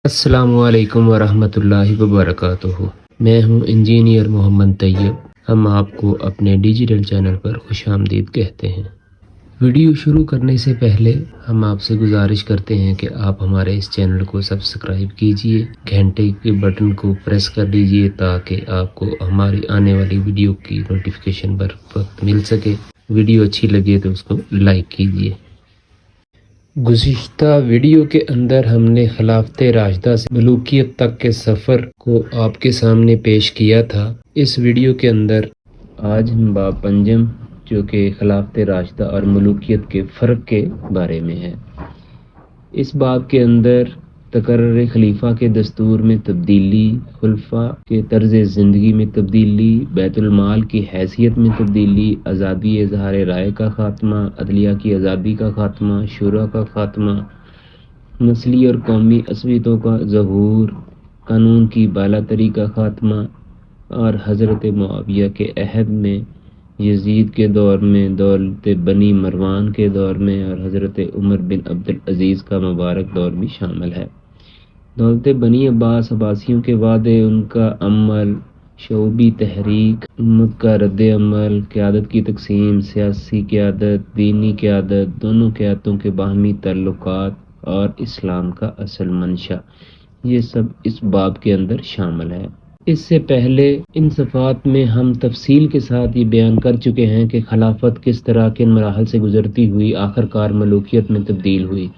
السلام علیکم ورحمۃ اللہ وبرکاتہ۔ میں ہوں انجینئر محمد طیب۔ ہم آپ کو اپنے ڈیجیٹل چینل پر خوش آمدید کہتے ہیں۔ ویڈیو شروع کرنے سے پہلے ہم آپ سے گزارش کرتے ہیں کہ آپ ہمارے اس چینل کو سبسکرائب کیجئے، گھنٹے کے بٹن کو پریس کر دیجئے تاکہ آپ کو ہماری آنے والی ویڈیو کی نوٹیفیکیشن بر وقت مل سکے۔ ویڈیو اچھی لگے تو اس کو لائک کیجئے۔ گزشتہ ویڈیو کے اندر ہم نے خلافت راشدہ سے ملوکیت تک کے سفر کو آپ کے سامنے پیش کیا تھا۔ اس ویڈیو کے اندر آج ہم باب پنجم جو کہ خلافت راشدہ اور ملوکیت کے فرق کے بارے میں ہے۔ اس باب کے اندر تقرر خلیفہ کے دستور میں تبدیلی، خلفاء کے طرز زندگی میں تبدیلی، بیت المال کی حیثیت میں تبدیلی، آزادی اظہار رائے کا خاتمہ، عدلیہ کی آزادی کا خاتمہ، شورا کا خاتمہ، نسلی اور قومی عصبیتوں کا ظہور، قانون کی بالاتری کا خاتمہ، اور حضرت معاویہ کے عہد میں، یزید کے دور میں، دولت بنی مروان کے دور میں، اور حضرت عمر بن عبدالعزیز کا مبارک دور بھی شامل ہے۔ دولت بنی عباس، عباسیوں کے وعدے، ان کا عمل، شعوبی تحریک، امت کا رد عمل، قیادت کی تقسیم، سیاسی قیادت، دینی قیادت، دونوں قیادتوں کے باہمی تعلقات اور اسلام کا اصل منشا، یہ سب اس باب کے اندر شامل ہے۔ اس سے پہلے ان صفحات میں ہم تفصیل کے ساتھ یہ بیان کر چکے ہیں کہ خلافت کس طرح کے مراحل سے گزرتی ہوئی آخرکار ملوکیت میں تبدیل ہوئی۔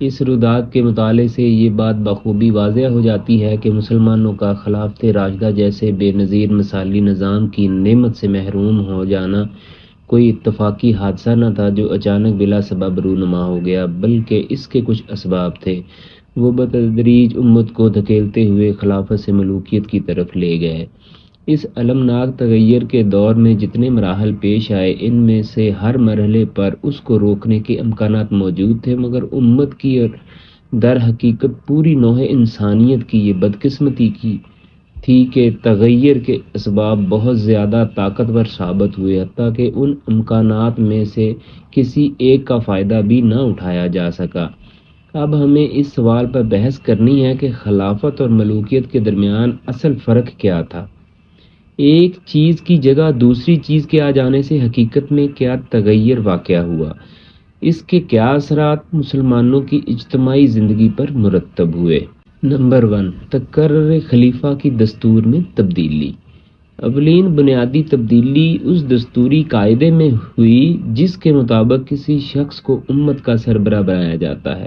اس رودات کے مطالعے سے یہ بات بخوبی واضح ہو جاتی ہے کہ مسلمانوں کا خلافت راشدہ جیسے بے نظیر مثالی نظام کی نعمت سے محروم ہو جانا کوئی اتفاقی حادثہ نہ تھا جو اچانک بلا سبب رونما ہو گیا، بلکہ اس کے کچھ اسباب تھے۔ وہ بتدریج امت کو دھکیلتے ہوئے خلافت سے ملوکیت کی طرف لے گئے۔ اس المناک تغیر کے دور میں جتنے مراحل پیش آئے، ان میں سے ہر مرحلے پر اس کو روکنے کے امکانات موجود تھے، مگر امت کی اور در حقیقت پوری نوع انسانیت کی یہ بدقسمتی کی تھی کہ تغیر کے اسباب بہت زیادہ طاقتور ثابت ہوئے، حتیٰ کہ ان امکانات میں سے کسی ایک کا فائدہ بھی نہ اٹھایا جا سکا۔ اب ہمیں اس سوال پر بحث کرنی ہے کہ خلافت اور ملوکیت کے درمیان اصل فرق کیا تھا۔ ایک چیز کی جگہ دوسری چیز کے آ جانے سے حقیقت میں کیا تغیر واقع ہوا؟ اس کے کیا اثرات مسلمانوں کی اجتماعی زندگی پر مرتب ہوئے؟ نمبر 1، تقرر خلیفہ کی دستور میں تبدیلی۔ اولین بنیادی تبدیلی اس دستوری قاعدے میں ہوئی جس کے مطابق کسی شخص کو امت کا سربراہ بنایا جاتا ہے۔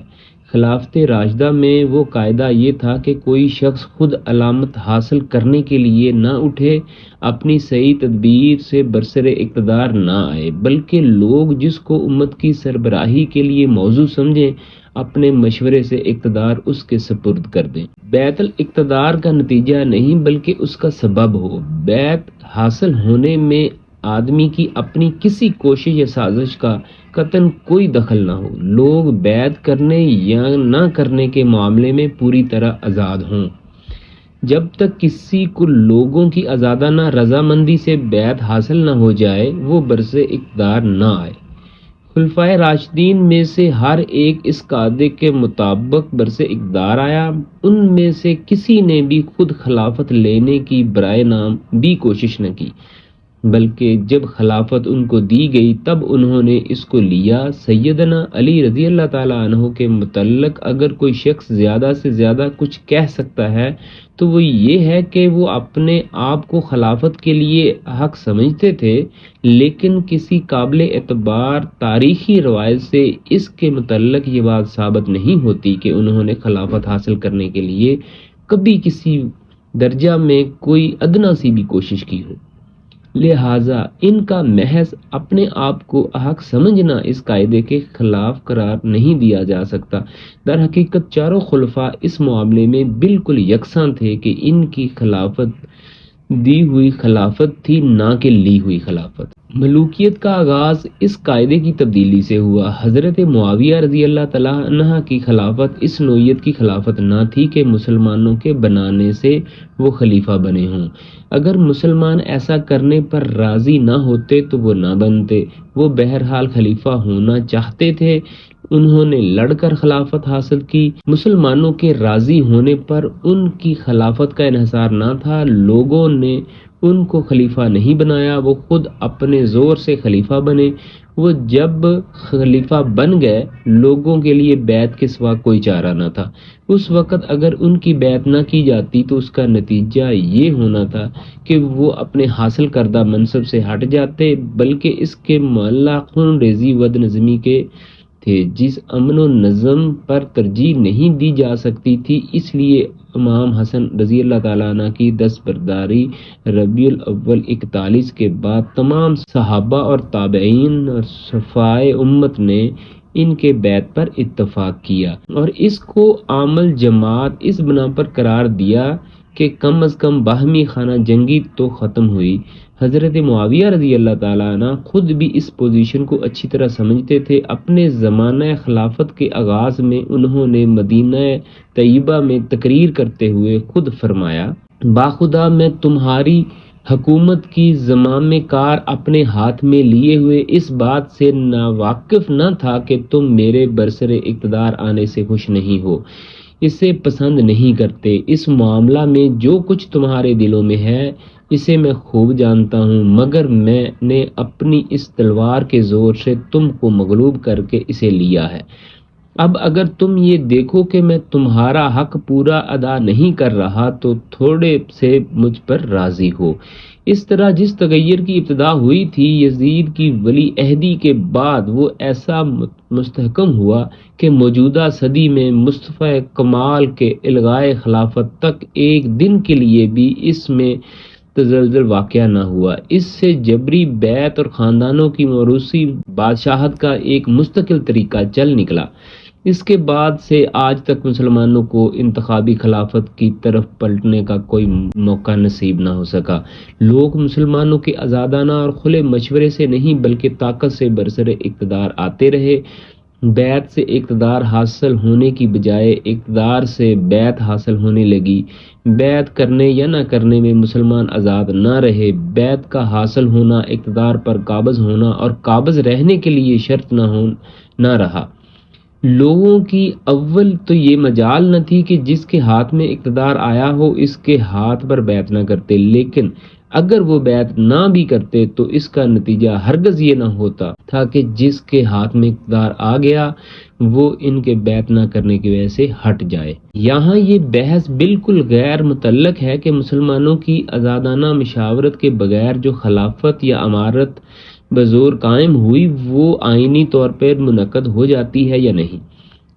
خلافت راشدہ میں وہ قاعدہ یہ تھا کہ کوئی شخص خود علامت حاصل کرنے کے لیے نہ اٹھے، اپنی صحیح تدبیر سے برسر اقتدار نہ آئے، بلکہ لوگ جس کو امت کی سربراہی کے لیے موزوں سمجھیں اپنے مشورے سے اقتدار اس کے سپرد کر دیں۔ بیعت الاقتدار کا نتیجہ نہیں بلکہ اس کا سبب ہو۔ بیعت حاصل ہونے میں آدمی کی اپنی کسی کوشش یا سازش کا قطعاً کوئی دخل نہ ہو۔ لوگ بیعت کرنے یا نہ کرنے کے معاملے میں پوری طرح آزاد ہوں۔ جب تک کسی کو لوگوں کی آزادانہ رضامندی سے بیعت حاصل نہ ہو جائے، وہ برسر اقتدار نہ آئے۔ خلفائے راشدین میں سے ہر ایک اس قاعدے کے مطابق برسر اقتدار آیا۔ ان میں سے کسی نے بھی خود خلافت لینے کی برائے نام بھی کوشش نہ کی، بلکہ جب خلافت ان کو دی گئی تب انہوں نے اس کو لیا۔ سیدنا علی رضی اللہ تعالیٰ عنہ کے متعلق اگر کوئی شخص زیادہ سے زیادہ کچھ کہہ سکتا ہے تو وہ یہ ہے کہ وہ اپنے آپ کو خلافت کے لیے حق سمجھتے تھے، لیکن کسی قابل اعتبار تاریخی روایت سے اس کے متعلق یہ بات ثابت نہیں ہوتی کہ انہوں نے خلافت حاصل کرنے کے لیے کبھی کسی درجہ میں کوئی ادنا سی بھی کوشش کی ہو۔ لہٰذا ان کا محض اپنے آپ کو حق سمجھنا اس قاعدے کے خلاف قرار نہیں دیا جا سکتا۔ در حقیقت چاروں خلفاء اس معاملے میں بالکل یکساں تھے کہ ان کی خلافت دی ہوئی خلافت تھی، نہ کہ لی ہوئی خلافت۔ ملوکیت کا آغاز اس قاعدے کی تبدیلی سے ہوا۔ حضرت معاویہ رضی اللہ تعالیٰ عنہ کی خلافت اس نوعیت کی خلافت نہ تھی کہ مسلمانوں کے بنانے سے وہ خلیفہ بنے ہوں۔ اگر مسلمان ایسا کرنے پر راضی نہ ہوتے تو وہ نہ بنتے۔ وہ بہرحال خلیفہ ہونا چاہتے تھے، انہوں نے لڑ کر خلافت حاصل کی۔ مسلمانوں کے راضی ہونے پر ان کی خلافت کا انحصار نہ تھا، لوگوں نے ان کو خلیفہ نہیں بنایا، وہ خود اپنے زور سے خلیفہ بنے۔ وہ جب خلیفہ بن گئے، لوگوں کے لیے بیعت کے سوا کوئی چارہ نہ تھا۔ اس وقت اگر ان کی بیعت نہ کی جاتی تو اس کا نتیجہ یہ ہونا تھا کہ وہ اپنے حاصل کردہ منصب سے ہٹ جاتے، بلکہ اس کے معلّہ خون ریزی ود نظمی کے تھے جس امن و نظم پر ترجیح نہیں دی جا سکتی تھی۔ اس لیے امام حسن رضی اللہ تعالیٰ عنہ کی دستبرداری ربیع الاول 41 کے بعد تمام صحابہ اور تابعین اور صفائے امت نے ان کے بیعت پر اتفاق کیا اور اس کو عامل جماعت اس بنا پر قرار دیا کہ کم از کم باہمی خانہ جنگی تو ختم ہوئی۔ حضرت معاویہ رضی اللہ تعالیٰ عنہ خود بھی اس پوزیشن کو اچھی طرح سمجھتے تھے۔ اپنے زمانہ خلافت کے آغاز میں انہوں نے مدینہ طیبہ میں تقریر کرتے ہوئے خود فرمایا، باخدا میں تمہاری حکومت کی زمام کار اپنے ہاتھ میں لیے ہوئے اس بات سے ناواقف نہ تھا کہ تم میرے برسر اقتدار آنے سے خوش نہیں ہو، اسے پسند نہیں کرتے۔ اس معاملہ میں جو کچھ تمہارے دلوں میں ہے اسے میں خوب جانتا ہوں، مگر میں نے اپنی اس تلوار کے زور سے تم کو مغلوب کر کے اسے لیا ہے۔ اب اگر تم یہ دیکھو کہ میں تمہارا حق پورا ادا نہیں کر رہا تو تھوڑے سے مجھ پر راضی ہو۔ اس طرح جس تغیر کی ابتدا ہوئی تھی یزید کی ولی عہدی کے بعد وہ ایسا مستحکم ہوا کہ موجودہ صدی میں مصطفیٰ کمال کے الغائے خلافت تک ایک دن کے لیے بھی اس میں تزلزل واقع نہ ہوا۔ اس سے جبری بیعت اور خاندانوں کی موروثی بادشاہت کا ایک مستقل طریقہ چل نکلا۔ اس کے بعد سے آج تک مسلمانوں کو انتخابی خلافت کی طرف پلٹنے کا کوئی موقع نصیب نہ ہو سکا۔ لوگ مسلمانوں کے آزادانہ اور کھلے مشورے سے نہیں بلکہ طاقت سے برسر اقتدار آتے رہے۔ بیعت سے اقتدار حاصل ہونے کی بجائے اقتدار سے بیعت حاصل ہونے لگی۔ بیعت کرنے یا نہ کرنے میں مسلمان آزاد نہ رہے۔ بیعت کا حاصل ہونا اقتدار پر قابض ہونا اور قابض رہنے کے لیے شرط نہ رہا۔ لوگوں کی اول تو یہ مجال نہ تھی کہ جس کے ہاتھ میں اقتدار آیا ہو اس کے ہاتھ پر بیعت نہ کرتے، لیکن اگر وہ بیعت نہ بھی کرتے تو اس کا نتیجہ ہرگز یہ نہ ہوتا تھا کہ جس کے ہاتھ میں اقتدار آ گیا وہ ان کے بیعت نہ کرنے کی وجہ سے ہٹ جائے۔ یہاں یہ بحث بالکل غیر متعلق ہے کہ مسلمانوں کی آزادانہ مشاورت کے بغیر جو خلافت یا امارت بزور قائم ہوئی وہ آئینی طور پر منعقد ہو جاتی ہے یا نہیں۔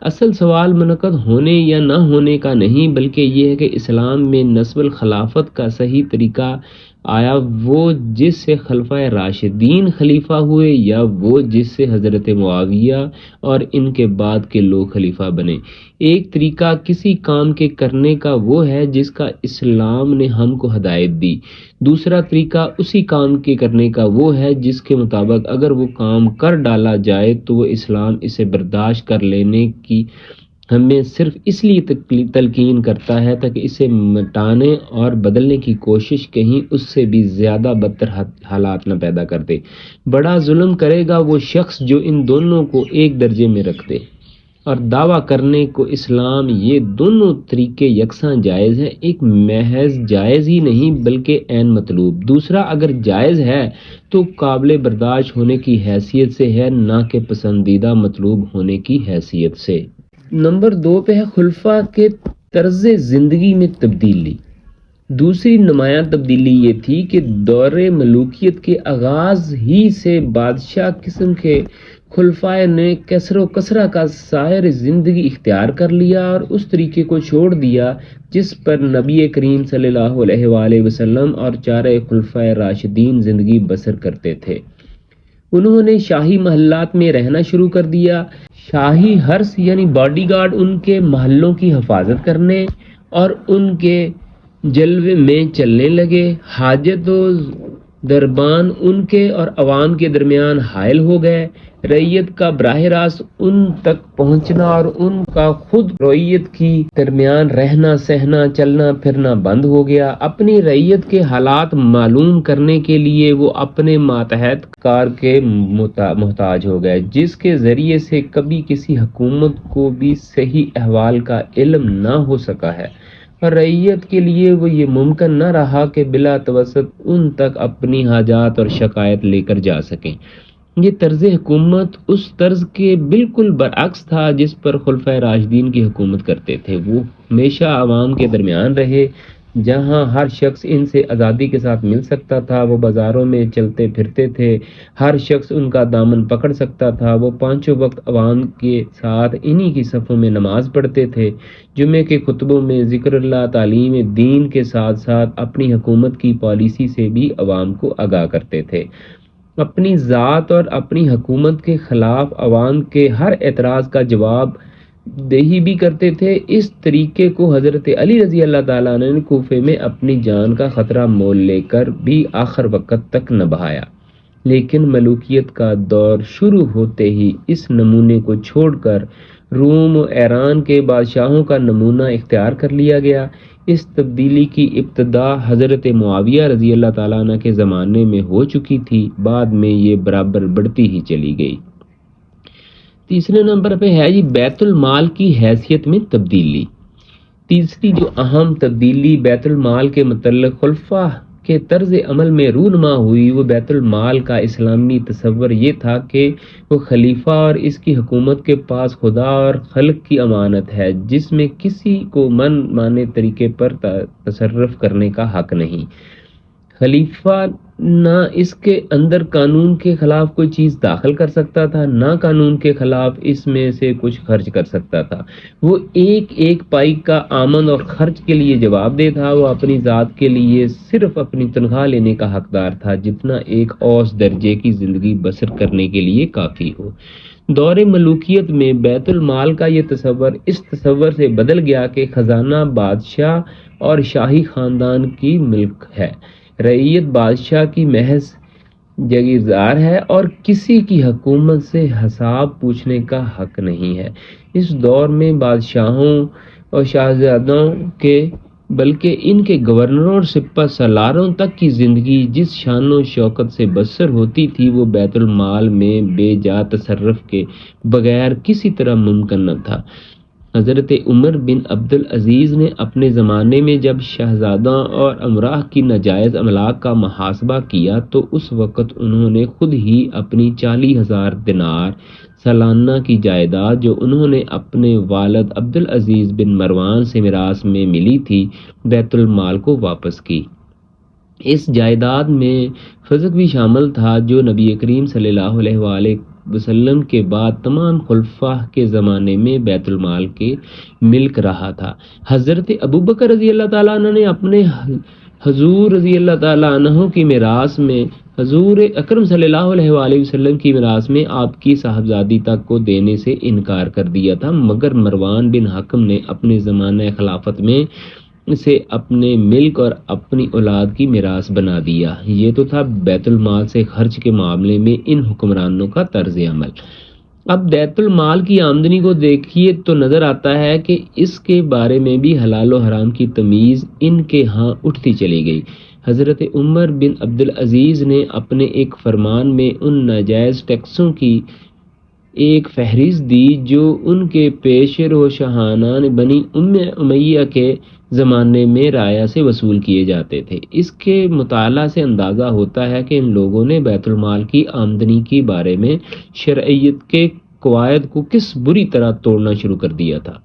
اصل سوال منعقد ہونے یا نہ ہونے کا نہیں بلکہ یہ ہے کہ اسلام میں نصب الخلافت کا صحیح طریقہ آیا وہ جس سے خلفائے راشدین خلیفہ ہوئے یا وہ جس سے حضرت معاویہ اور ان کے بعد کے لوگ خلیفہ بنے۔ ایک طریقہ کسی کام کے کرنے کا وہ ہے جس کا اسلام نے ہم کو ہدایت دی، دوسرا طریقہ اسی کام کے کرنے کا وہ ہے جس کے مطابق اگر وہ کام کر ڈالا جائے تو وہ اسلام اسے برداشت کر لینے کی ہمیں صرف اس لیے تلقین کرتا ہے تاکہ اسے مٹانے اور بدلنے کی کوشش کہیں اس سے بھی زیادہ بدتر حالات نہ پیدا کر دے۔ بڑا ظلم کرے گا وہ شخص جو ان دونوں کو ایک درجے میں رکھ دے اور دعویٰ کرنے کو اسلام یہ دونوں طریقے یکساں جائز ہیں، ایک محض جائز ہی نہیں بلکہ عین مطلوب، دوسرا اگر جائز ہے تو قابل برداشت ہونے کی حیثیت سے ہے نہ کہ پسندیدہ مطلوب ہونے کی حیثیت سے۔ نمبر 2 پہ ہے خلفاء کے طرز زندگی میں تبدیلی۔ دوسری نمایاں تبدیلی یہ تھی کہ دور ملوکیت کے آغاز ہی سے بادشاہ قسم کے خلفاء نے کثر و کثرہ کا سائر زندگی اختیار کر لیا اور اس طریقے کو چھوڑ دیا جس پر نبی کریم صلی اللہ علیہ وآلہ وسلم اور چارہ خلفاء راشدین زندگی بسر کرتے تھے۔ انہوں نے شاہی محلات میں رہنا شروع کر دیا، شاہی حرس یعنی باڈی گارڈ ان کے محلوں کی حفاظت کرنے اور ان کے جلوے میں چلنے لگے، حاجت و دربان ان کے اور عوام کے درمیان حائل ہو گئے۔ رعیت کا براہ راست ان تک پہنچنا اور ان کا خود رعیت کی درمیان رہنا سہنا چلنا پھرنا بند ہو گیا۔ اپنی رعیت کے حالات معلوم کرنے کے لیے وہ اپنے ماتحت کار کے محتاج ہو گئے، جس کے ذریعے سے کبھی کسی حکومت کو بھی صحیح احوال کا علم نہ ہو سکا ہے، اور رعیت کے لیے وہ یہ ممکن نہ رہا کہ بلا توسط ان تک اپنی حاجات اور شکایت لے کر جا سکیں۔ یہ طرز حکومت اس طرز کے بالکل برعکس تھا جس پر خلفائے راشدین کی حکومت کرتے تھے۔ وہ ہمیشہ عوام کے درمیان رہے، جہاں ہر شخص ان سے آزادی کے ساتھ مل سکتا تھا۔ وہ بازاروں میں چلتے پھرتے تھے، ہر شخص ان کا دامن پکڑ سکتا تھا۔ وہ پانچوں وقت عوام کے ساتھ انہی کی صفوں میں نماز پڑھتے تھے، جمعے کے خطبوں میں ذکر اللہ، تعلیم دین کے ساتھ ساتھ اپنی حکومت کی پالیسی سے بھی عوام کو آگاہ کرتے تھے۔ اپنی ذات اور اپنی حکومت کے خلاف عوام کے ہر اعتراض کا جواب دہی بھی کرتے تھے۔ اس طریقے کو حضرت علی رضی اللہ تعالیٰ عنہ نے کوفے میں اپنی جان کا خطرہ مول لے کر بھی آخر وقت تک نبھایا، لیکن ملوکیت کا دور شروع ہوتے ہی اس نمونے کو چھوڑ کر روم و ایران کے بادشاہوں کا نمونہ اختیار کر لیا گیا۔ اس تبدیلی کی ابتدا حضرت معاویہ رضی اللہ تعالیٰ عنہ کے زمانے میں ہو چکی تھی، بعد میں یہ برابر بڑھتی ہی چلی گئی۔ تیسرے نمبر پہ ہے بیت المال کی حیثیت میں تبدیلی۔ تیسری جو اہم تبدیلی بیت المال کے متعلق خلفاء کے طرز عمل میں رونما ہوئی، وہ بیت المال کا اسلامی تصور یہ تھا کہ وہ خلیفہ اور اس کی حکومت کے پاس خدا اور خلق کی امانت ہے، جس میں کسی کو من مانے طریقے پر تصرف کرنے کا حق نہیں۔ خلیفہ نہ اس کے اندر قانون کے خلاف کوئی چیز داخل کر سکتا تھا، نہ قانون کے خلاف اس میں سے کچھ خرچ کر سکتا تھا۔ وہ ایک ایک پائی کا آمد اور خرچ کے لیے جواب دہ تھا۔ وہ اپنی ذات کے لیے صرف اپنی تنخواہ لینے کا حقدار تھا، جتنا ایک اوسط درجے کی زندگی بسر کرنے کے لیے کافی ہو۔ دور ملوکیت میں بیت المال کا یہ تصور اس تصور سے بدل گیا کہ خزانہ بادشاہ اور شاہی خاندان کی ملک ہے، رعیت بادشاہ کی محض جگیردار ہے اور کسی کی حکومت سے حساب پوچھنے کا حق نہیں ہے۔ اس دور میں بادشاہوں اور شاہزادوں کے بلکہ ان کے گورنروں اور سپہ سالاروں تک کی زندگی جس شان و شوکت سے بسر ہوتی تھی، وہ بیت المال میں بے جا تصرف کے بغیر کسی طرح ممکن نہ تھا۔ حضرت عمر بن عبد العزیز نے اپنے زمانے میں جب شہزادوں اور امراء کی ناجائز املاک کا محاسبہ کیا تو اس وقت انہوں نے خود ہی اپنی 40,000 دینار سالانہ کی جائیداد، جو انہوں نے اپنے والد عبد العزیز بن مروان سے میراث میں ملی تھی، بیت المال کو واپس کی۔ اس جائیداد میں فضق بھی شامل تھا جو نبی کریم صلی اللہ علیہ وآلہ وسلم کے بعد تمام خلفاء کے زمانے میں بیت المال کے ملک رہا تھا۔ حضرت ابوبکر رضی اللہ تعالیٰ عنہ نے اپنے حضور رضی اللہ تعالیٰ عنہ کی میراث میں حضور اکرم صلی اللہ علیہ وآلہ وسلم کی میراث میں آپ کی صاحبزادی تک کو دینے سے انکار کر دیا تھا، مگر مروان بن حکم نے اپنے زمانہ خلافت میں اسے اپنے ملک اور اپنی اولاد کی میراث بنا دیا۔ یہ تو تھا بیت المال سے خرچ کے معاملے میں ان حکمرانوں کا طرز عمل۔ اب بیت المال کی آمدنی کو دیکھیے تو نظر آتا ہے کہ اس کے بارے میں بھی حلال و حرام کی تمیز ان کے ہاں اٹھتی چلی گئی۔ حضرت عمر بن عبد العزیز نے اپنے ایک فرمان میں ان ناجائز ٹیکسوں کی ایک فہرست دی جو ان کے پیش رو شاہانہ بنی امیہ کے زمانے میں رعایا سے وصول کیے جاتے تھے۔ اس کے مطالعہ سے اندازہ ہوتا ہے کہ ان لوگوں نے بیت المال کی آمدنی کے بارے میں شرعیت کے قواعد کو کس بری طرح توڑنا شروع کر دیا تھا۔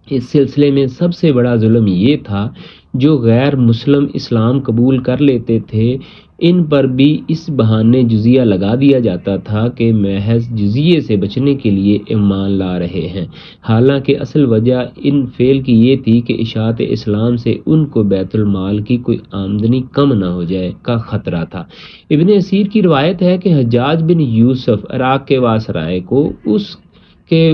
اس سلسلے میں سب سے بڑا ظلم یہ تھا جو غیر مسلم اسلام قبول کر لیتے تھے، ان پر بھی اس بہانے جزیہ لگا دیا جاتا تھا کہ محض جزیے سے بچنے کے لیے ایمان لا رہے ہیں، حالانکہ اصل وجہ ان فعل کی یہ تھی کہ اشاعت اسلام سے ان کو بیت المال کی کوئی آمدنی کم نہ ہو جائے کا خطرہ تھا۔ ابن اسیر کی روایت ہے کہ حجاج بن یوسف عراق کے واسرائے کو اس کے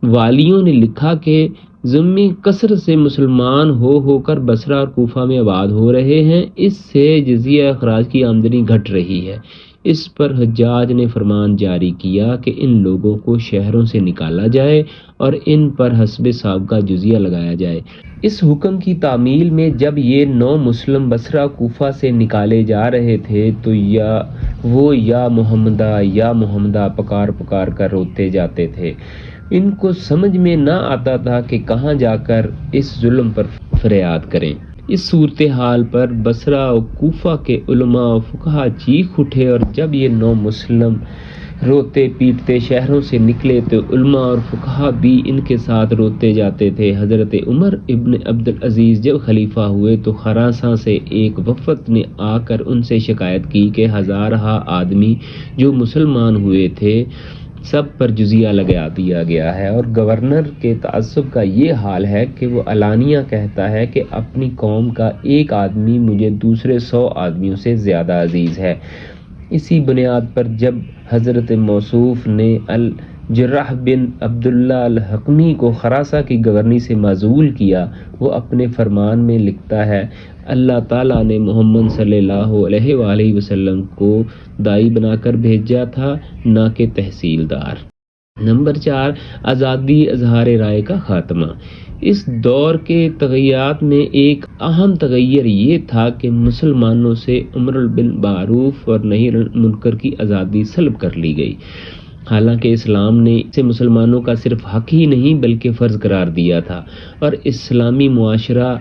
والیوں نے لکھا کہ ذمی کثرت سے مسلمان ہو کر بصرہ اور کوفہ میں آباد ہو رہے ہیں، اس سے جزیہ اخراج کی آمدنی گھٹ رہی ہے۔ اس پر حجاج نے فرمان جاری کیا کہ ان لوگوں کو شہروں سے نکالا جائے اور ان پر حسب سابقہ جزیہ لگایا جائے۔ اس حکم کی تعمیل میں جب یہ 9 مسلم بصرہ کوفہ سے نکالے جا رہے تھے تو یا محمدہ پکار کر روتے جاتے تھے۔ ان کو سمجھ میں نہ آتا تھا کہ کہاں جا کر اس ظلم پر فریاد کریں۔ اس صورتحال پر بصرہ و کوفہ کے علماء و فقہا چیخ اٹھے، اور جب یہ 9 مسلم روتے پیٹتے شہروں سے نکلے تو علماء اور فقہا بھی ان کے ساتھ روتے جاتے تھے۔ حضرت عمر ابن عبدالعزیز جب خلیفہ ہوئے تو خراساں سے ایک وفد نے آ کر ان سے شکایت کی کہ ہزارہا آدمی جو مسلمان ہوئے تھے سب پر جزیہ لگا دیا گیا ہے، اور گورنر کے تعصب کا یہ حال ہے کہ وہ علانیہ کہتا ہے کہ اپنی قوم کا ایک آدمی مجھے دوسرے 100 آدمیوں سے زیادہ عزیز ہے۔ اسی بنیاد پر جب حضرت موصوف نے الجراح بن عبداللہ الحکمی کو خراساں کی گورنی سے معزول کیا، وہ اپنے فرمان میں لکھتا ہے، اللہ تعالیٰ نے محمد صلی اللہ علیہ وآلہ وسلم کو داعی بنا کر بھیجا تھا، نہ کہ تحصیلدار۔ نمبر 4، آزادی اظہار رائے کا خاتمہ۔ اس دور کے تغیرات میں ایک اہم تغیر یہ تھا کہ مسلمانوں سے امر بالمعروف اور نہی عن المنکر کی آزادی سلب کر لی گئی۔ حالانکہ اسلام نے اسے مسلمانوں کا صرف حق ہی نہیں بلکہ فرض قرار دیا تھا، اور اسلامی معاشرہ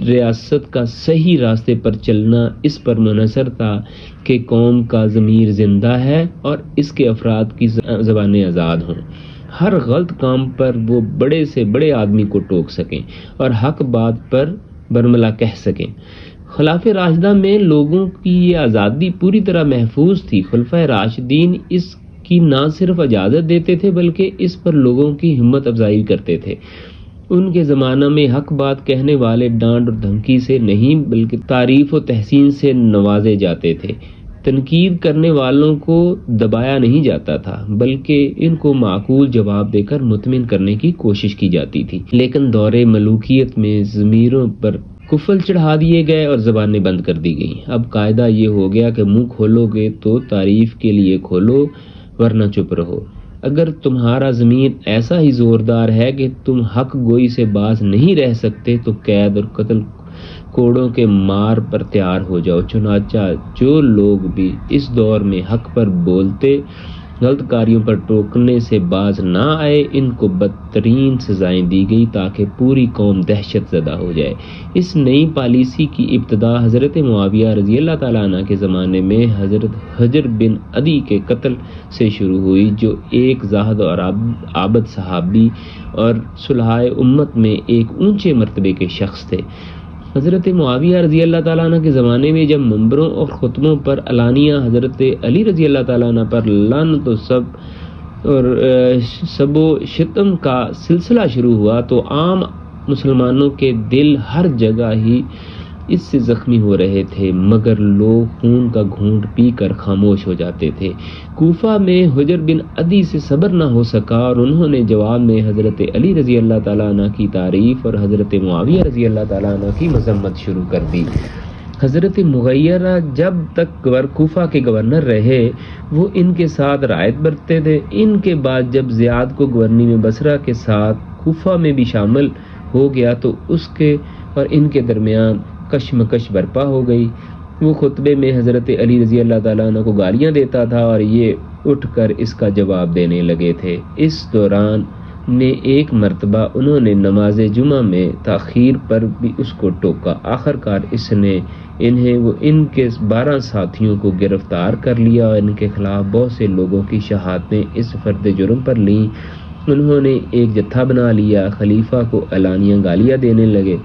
ریاست کا صحیح راستے پر چلنا اس پر منحصر تھا کہ قوم کا ضمیر زندہ ہے اور اس کے افراد کی زبانیں آزاد ہوں، ہر غلط کام پر وہ بڑے سے بڑے آدمی کو ٹوک سکیں اور حق بات پر برملا کہہ سکیں۔ خلافہ راشدہ میں لوگوں کی یہ آزادی پوری طرح محفوظ تھی۔ خلفائے راشدین اس کی نہ صرف اجازت دیتے تھے بلکہ اس پر لوگوں کی ہمت افزائی کرتے تھے۔ ان کے زمانہ میں حق بات کہنے والے ڈانٹ اور دھمکی سے نہیں بلکہ تعریف و تحسین سے نوازے جاتے تھے۔ تنقید کرنے والوں کو دبایا نہیں جاتا تھا بلکہ ان کو معقول جواب دے کر مطمئن کرنے کی کوشش کی جاتی تھی۔ لیکن دور ملوکیت میں ضمیروں پر کفل چڑھا دیے گئے اور زبانیں بند کر دی گئیں۔ اب قاعدہ یہ ہو گیا کہ منہ کھولو گے تو تعریف کے لیے کھولو، ورنہ چپ رہو۔ اگر تمہارا ضمیر ایسا ہی زوردار ہے کہ تم حق گوئی سے باز نہیں رہ سکتے تو قید اور قتل کوڑوں کے مار پر تیار ہو جاؤ۔ چنانچہ جو لوگ بھی اس دور میں حق پر بولتے غلط کاریوں پر ٹوکنے سے باز نہ آئے، ان کو بدترین سزائیں دی گئی تاکہ پوری قوم دہشت زدہ ہو جائے۔ اس نئی پالیسی کی ابتدا حضرت معاویہ رضی اللہ تعالیٰ عنہ کے زمانے میں حضرت حجر بن عدی کے قتل سے شروع ہوئی، جو ایک زاہد اور عابد صحابی اور صلحائے امت میں ایک اونچے مرتبے کے شخص تھے۔ حضرت معاویہ رضی اللہ تعالیٰ عنہ کے زمانے میں جب منبروں اور خطبوں پر علانیہ حضرت علی رضی اللہ تعالیٰ عنہ پر لعنت و سب و شتم کا سلسلہ شروع ہوا تو عام مسلمانوں کے دل ہر جگہ ہی اس سے زخمی ہو رہے تھے، مگر لوگ خون کا گھونٹ پی کر خاموش ہو جاتے تھے۔ کوفہ میں حجر بن عدی سے صبر نہ ہو سکا اور انہوں نے جواب میں حضرت علی رضی اللہ تعالیٰ عنہ کی تعریف اور حضرت معاویہ رضی اللہ تعالیٰ عنہ کی مذمت شروع کر دی۔ حضرت مغیرہ جب تک کوفہ کے گورنر رہے وہ ان کے ساتھ رعایت برتتے تھے۔ ان کے بعد جب زیاد کو گورنی میں بصرہ کے ساتھ کوفہ میں بھی شامل ہو گیا تو اس کے اور ان کے درمیان کشمکش برپا ہو گئی۔ وہ خطبے میں حضرت علی رضی اللہ تعالیٰ عنہ کو گالیاں دیتا تھا اور یہ اٹھ کر اس کا جواب دینے لگے تھے۔ اس دوران میں ایک مرتبہ انہوں نے نماز جمعہ میں تاخیر پر بھی اس کو ٹوکا۔ آخرکار اس نے ان کے 12 ساتھیوں کو گرفتار کر لیا اور ان کے خلاف بہت سے لوگوں کی شہادتیں اس فرد جرم پر لیں۔ انہوں نے ایک جتھا بنا لیا، خلیفہ کو علانیہ گالیاں دینے لگے،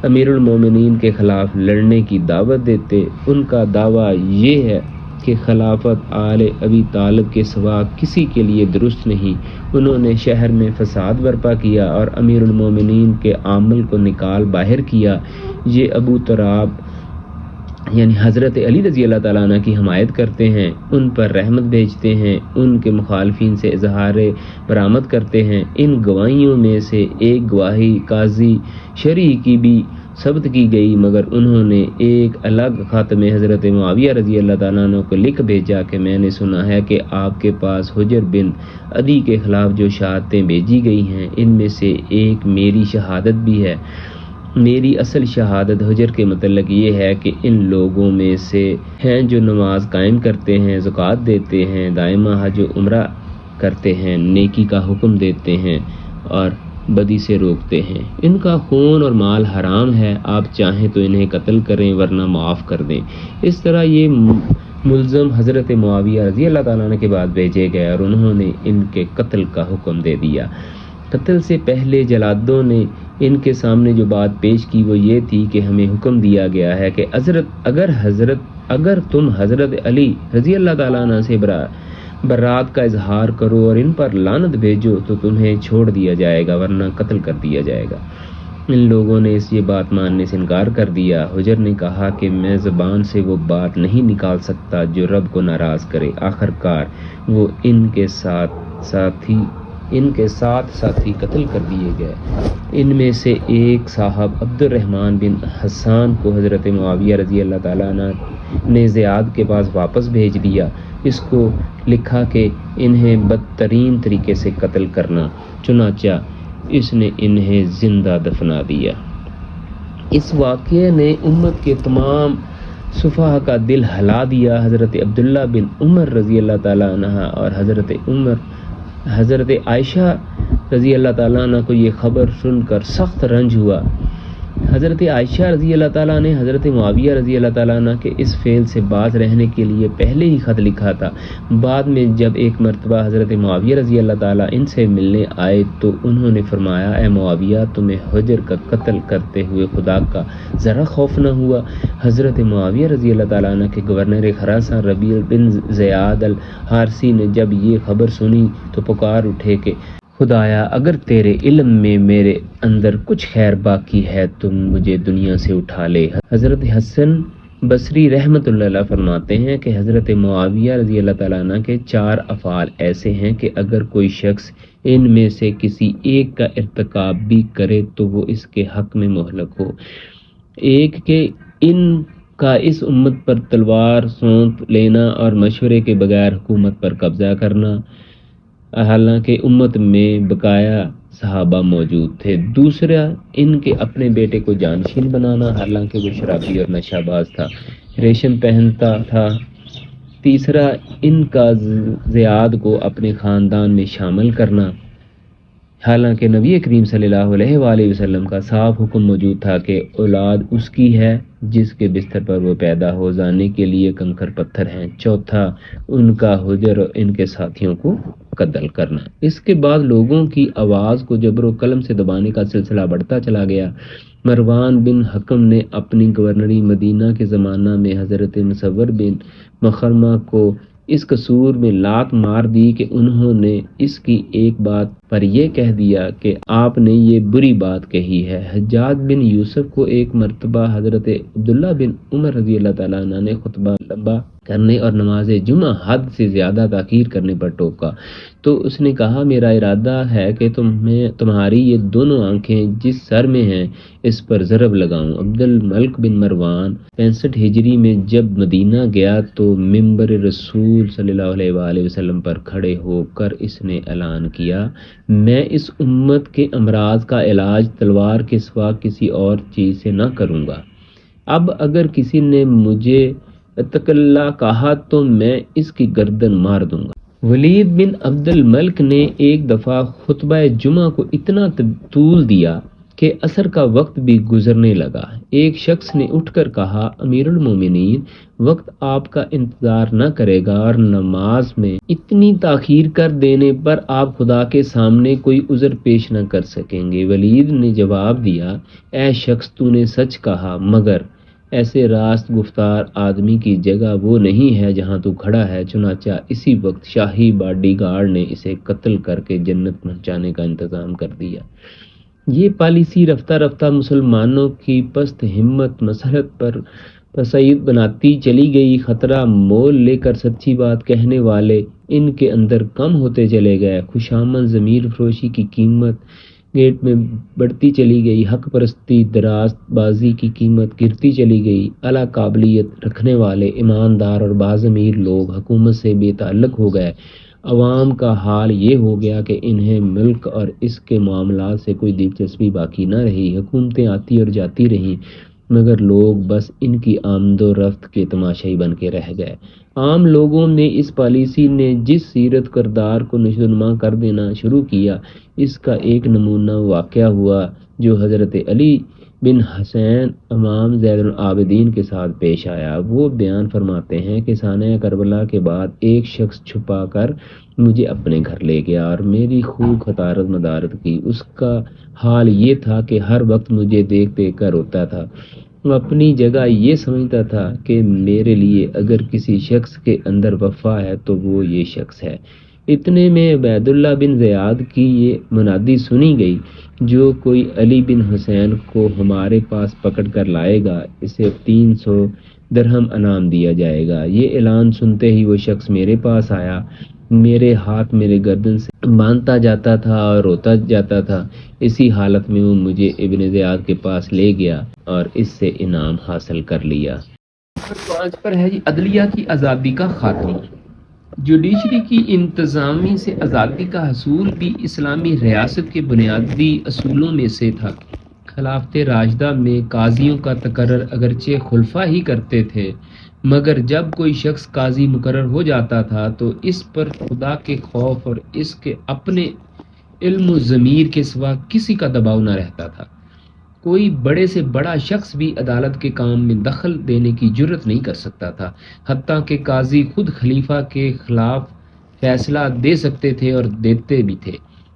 امیر المومنین کے خلاف لڑنے کی دعوت دیتے۔ ان کا دعویٰ یہ ہے کہ خلافت آل ابی طالب کے سوا کسی کے لیے درست نہیں۔ انہوں نے شہر میں فساد برپا کیا اور امیر المومنین کے عامل کو نکال باہر کیا۔ یہ ابو تراب یعنی حضرت علی رضی اللہ تعالیٰ عنہ کی حمایت کرتے ہیں، ان پر رحمت بھیجتے ہیں، ان کے مخالفین سے اظہار برآمد کرتے ہیں۔ ان گواہیوں میں سے ایک گواہی قاضی شرعی کی بھی ثبت کی گئی، مگر انہوں نے ایک الگ خط میں حضرت معاویہ رضی اللہ تعالیٰ عنہ کو لکھ بھیجا کہ میں نے سنا ہے کہ آپ کے پاس حجر بن عدی کے خلاف جو شہادتیں بھیجی گئی ہیں ان میں سے ایک میری شہادت بھی ہے۔ میری اصل شہادت حجر کے متعلق یہ ہے کہ ان لوگوں میں سے ہیں جو نماز قائم کرتے ہیں، زکوٰۃ دیتے ہیں، دائمہ حج و عمرہ کرتے ہیں، نیکی کا حکم دیتے ہیں اور بدی سے روکتے ہیں۔ ان کا خون اور مال حرام ہے، آپ چاہیں تو انہیں قتل کریں ورنہ معاف کر دیں۔ اس طرح یہ ملزم حضرت معاویہ رضی اللہ تعالیٰ عنہ کے بعد بھیجے گئے اور انہوں نے ان کے قتل کا حکم دے دیا۔ قتل سے پہلے جلادوں نے ان کے سامنے جو بات پیش کی وہ یہ تھی کہ ہمیں حکم دیا گیا ہے کہ اگر تم حضرت علی رضی اللہ تعالیٰ عنہ سے برات کا اظہار کرو اور ان پر لعنت بھیجو تو تمہیں چھوڑ دیا جائے گا ورنہ قتل کر دیا جائے گا۔ ان لوگوں نے یہ بات ماننے سے انکار کر دیا۔ حجر نے کہا کہ میں زبان سے وہ بات نہیں نکال سکتا جو رب کو ناراض کرے۔ آخر کار وہ ان کے ساتھ ساتھی قتل کر دیے گئے۔ ان میں سے ایک صاحب عبد الرحمن بن حسان کو حضرت معاویہ رضی اللہ تعالیٰ عنہ نے زیاد کے پاس واپس بھیج دیا۔ اس کو لکھا کہ انہیں بدترین طریقے سے قتل کرنا، چنانچہ اس نے انہیں زندہ دفنا دیا۔ اس واقعے نے امت کے تمام صفحاء کا دل ہلا دیا۔ حضرت عبداللہ بن عمر رضی اللہ تعالیٰ عنہ اور حضرت عائشہ رضی اللہ تعالیٰ عنہ کو یہ خبر سن کر سخت رنج ہوا۔ حضرت عائشہ رضی اللہ تعالیٰ نے حضرت معاویہ رضی اللہ تعالیٰ عنہ کے اس فعل سے باز رہنے کے لیے پہلے ہی خط لکھا تھا۔ بعد میں جب ایک مرتبہ حضرت معاویہ رضی اللہ تعالیٰ ان سے ملنے آئے تو انہوں نے فرمایا، اے معاویہ، تمہیں حجر کا قتل کرتے ہوئے خدا کا ذرا خوف نہ ہوا؟ حضرت معاویہ رضی اللہ تعالیٰ عنہ کے گورنر خراسان ربیع بن زیاد الحارثی نے جب یہ خبر سنی تو پکار اٹھے کہ خدایا، اگر تیرے علم میں میرے اندر کچھ خیر باقی ہے تو مجھے دنیا سے اٹھا لے۔ حضرت حسن بصری رحمۃ اللہ علیہ فرماتے ہیں کہ حضرت معاویہ رضی اللہ تعالیٰ عنہ کے 4 افعال ایسے ہیں کہ اگر کوئی شخص ان میں سے کسی ایک کا ارتکاب بھی کرے تو وہ اس کے حق میں مہلک ہو۔ ایک کہ ان کا اس امت پر تلوار سونپ لینا اور مشورے کے بغیر حکومت پر قبضہ کرنا، حالانکہ امت میں بقایا صحابہ موجود تھے۔ دوسرا، ان کے اپنے بیٹے کو جانشین بنانا، حالانکہ وہ شرابی اور نشہ باز تھا، ریشم پہنتا تھا۔ تیسرا، ان کا زیاد کو اپنے خاندان میں شامل کرنا، حالانکہ نبی کریم صلی اللہ علیہ وآلہ وسلم کا صاف حکم موجود تھا کہ اولاد اس کی ہے جس کے بستر پر وہ پیدا ہو، زاننے کے لیے کنکر پتھر ہیں۔ چوتھا، ان کا حجر اور ان کے ساتھیوں کو قتل کرنا۔ اس کے بعد لوگوں کی آواز کو جبر و قلم سے دبانے کا سلسلہ بڑھتا چلا گیا۔ مروان بن حکم نے اپنی گورنری مدینہ کے زمانہ میں حضرت مصور بن مخرمہ کو اس قصور میں لات مار دی کہ انہوں نے اس کی ایک بات پر یہ کہہ دیا کہ آپ نے یہ بری بات کہی ہے۔ حجاج بن یوسف کو ایک مرتبہ حضرت عبداللہ بن عمر رضی اللہ تعالیٰ عنہ نے خطبہ لمبا کرنے اور نماز جمعہ حد سے زیادہ تاخیر کرنے پر ٹوکا تو اس نے کہا، میرا ارادہ ہے کہ تمہاری یہ دونوں آنکھیں جس سر میں ہیں اس پر ضرب لگاؤں۔ عبد الملک بن مروان 65 ہجری میں جب مدینہ گیا تو منبر رسول صلی اللہ علیہ وآلہ وسلم پر کھڑے ہو کر اس نے اعلان کیا، میں اس امت کے امراض کا علاج تلوار کے سوا کسی اور چیز سے نہ کروں گا۔ اب اگر کسی نے مجھے اتق اللہ کہا تو میں اس کی گردن مار دوں گا۔ ولید بن عبد الملک نے ایک دفعہ خطبہ جمعہ کو اتنا طول دیا کہ عصر کا وقت بھی گزرنے لگا۔ ایک شخص نے اٹھ کر کہا، امیر المومنین، وقت آپ کا انتظار نہ کرے گا اور نماز میں اتنی تاخیر کر دینے پر آپ خدا کے سامنے کوئی عذر پیش نہ کر سکیں گے۔ ولید نے جواب دیا، اے شخص، تو نے سچ کہا، مگر ایسے راست گفتار آدمی کی جگہ وہ نہیں ہے جہاں تو کھڑا ہے۔ چنانچہ اسی وقت شاہی باڈی گارڈ نے اسے قتل کر کے جنت پہنچانے کا انتظام کر دیا۔ یہ پالیسی رفتہ رفتہ مسلمانوں کی پست ہمت مسحت پر تصعید بناتی چلی گئی، خطرہ مول لے کر سچی بات کہنے والے ان کے اندر کم ہوتے چلے گئے، خوشامد ضمیر فروشی کی قیمت گیٹ میں بڑھتی چلی گئی، حق پرستی دراز بازی کی قیمت گرتی چلی گئی، اعلیٰ قابلیت رکھنے والے ایماندار اور باضمیر لوگ حکومت سے بے تعلق ہو گئے، عوام کا حال یہ ہو گیا کہ انہیں ملک اور اس کے معاملات سے کوئی دلچسپی باقی نہ رہی، حکومتیں آتی اور جاتی رہیں مگر لوگ بس ان کی آمد و رفت کے تماشائی بن کے رہ گئے۔ عام لوگوں میں اس پالیسی نے جس سیرت کردار کو نشوونما کر دینا شروع کیا، اس کا ایک نمونہ واقعہ ہوا جو حضرت علی بن حسین امام زین العابدین کے ساتھ پیش آیا۔ وہ بیان فرماتے ہیں کہ سانحہ کربلا کے بعد ایک شخص چھپا کر مجھے اپنے گھر لے گیا اور میری خوب خطارت مدارت کی۔ اس کا حال یہ تھا کہ ہر وقت مجھے دیکھ دیکھ کر روتا تھا، وہ اپنی جگہ یہ سمجھتا تھا کہ میرے لیے اگر کسی شخص کے اندر وفا ہے تو وہ یہ شخص ہے۔ اتنے میں عبید اللہ بن زیاد کی یہ منادی سنی گئی، جو کوئی علی بن حسین کو ہمارے پاس پکڑ کر لائے گا اسے 300 درہم انعام دیا جائے گا۔ یہ اعلان سنتے ہی وہ شخص میرے پاس آیا، میرے ہاتھ میرے گردن سے باندھتا جاتا تھا اور روتا جاتا تھا۔ اسی حالت میں وہ مجھے ابن زیاد کے پاس لے گیا اور اس سے انعام حاصل کر لیا۔ نمبر 5 پر ہے جی عدلیہ کی آزادی کا خاتمہ۔ جوڈیشری کی انتظامی سے آزادی کا حصول بھی اسلامی ریاست کے بنیادی اصولوں میں سے تھا۔ خلافت راشدہ میں قاضیوں کا تقرر اگرچہ خلفاء ہی کرتے تھے، مگر جب کوئی شخص قاضی مقرر ہو جاتا تھا تو اس پر خدا کے خوف اور اس کے اپنے علم و ضمیر کے سوا کسی کا دباؤ نہ رہتا تھا۔ کوئی بڑے سے بڑا شخص بھی عدالت کے کام میں دخل دینے کی جرت نہیں کر سکتا تھا، حتیٰ کہ قاضی خود خلیفہ کے خلاف فیصلہ دے سکتے تھے اور دیتے بھی تھے۔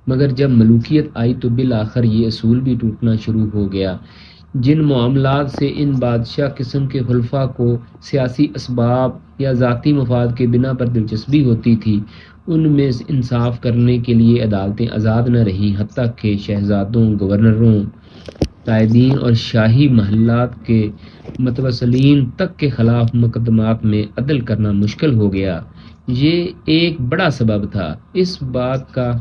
مگر جب ملوکیت آئی تو بالآخر یہ اصول بھی ٹوٹنا شروع ہو گیا۔ جن معاملات سے ان بادشاہ قسم کے خلفاء کو سیاسی اسباب یا ذاتی مفاد کے بنا پر دلچسپی ہوتی تھی، ان میں انصاف کرنے کے لیے عدالتیں آزاد نہ رہیں، حتیٰ کہ شہزادوں، گورنروں، قائدین اور شاہی محلات کے متوسلین تک کے خلاف مقدمات میں عدل کرنا مشکل ہو گیا۔ یہ ایک بڑا سبب تھا اس بات کا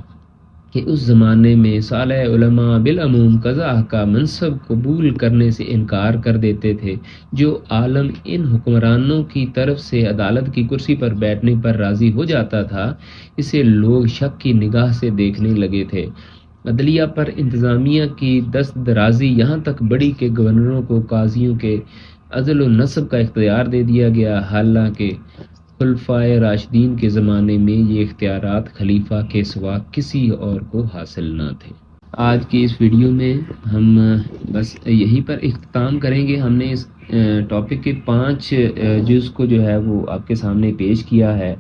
کہ اس زمانے میں صالح علماء بالعموم قضاء کا منصب قبول کرنے سے انکار کر دیتے تھے۔ جو عالم ان حکمرانوں کی طرف سے عدالت کی کرسی پر بیٹھنے پر راضی ہو جاتا تھا، اسے لوگ شک کی نگاہ سے دیکھنے لگے تھے۔ عدلیہ پر انتظامیہ کی دست درازی یہاں تک بڑھی کہ گورنروں کو قاضیوں کے عزل و نصب کا اختیار دے دیا گیا، حالانکہ خلفائے راشدین کے زمانے میں یہ اختیارات خلیفہ کے سوا کسی اور کو حاصل نہ تھے۔ آج کی اس ویڈیو میں ہم بس یہی پر اختتام کریں گے۔ ہم نے اس ٹاپک کے 5 جز کو جو ہے وہ آپ کے سامنے پیش کیا ہے۔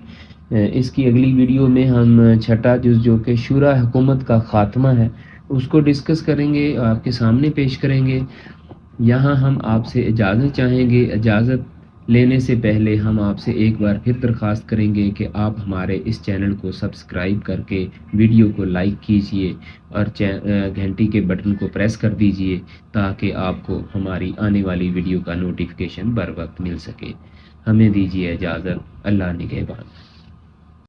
اس کی اگلی ویڈیو میں ہم 6واں جز جو کہ شورا حکومت کا خاتمہ ہے اس کو ڈسکس کریں گے، آپ کے سامنے پیش کریں گے۔ یہاں ہم آپ سے اجازت چاہیں گے۔ اجازت لینے سے پہلے ہم آپ سے ایک بار پھر درخواست کریں گے کہ آپ ہمارے اس چینل کو سبسکرائب کر کے ویڈیو کو لائک کیجئے اور گھنٹی کے بٹن کو پریس کر دیجئے تاکہ آپ کو ہماری آنے والی ویڈیو کا نوٹیفیکیشن بر وقت مل سکے۔ ہمیں دیجیے اجازت۔ اللہ نگہبان۔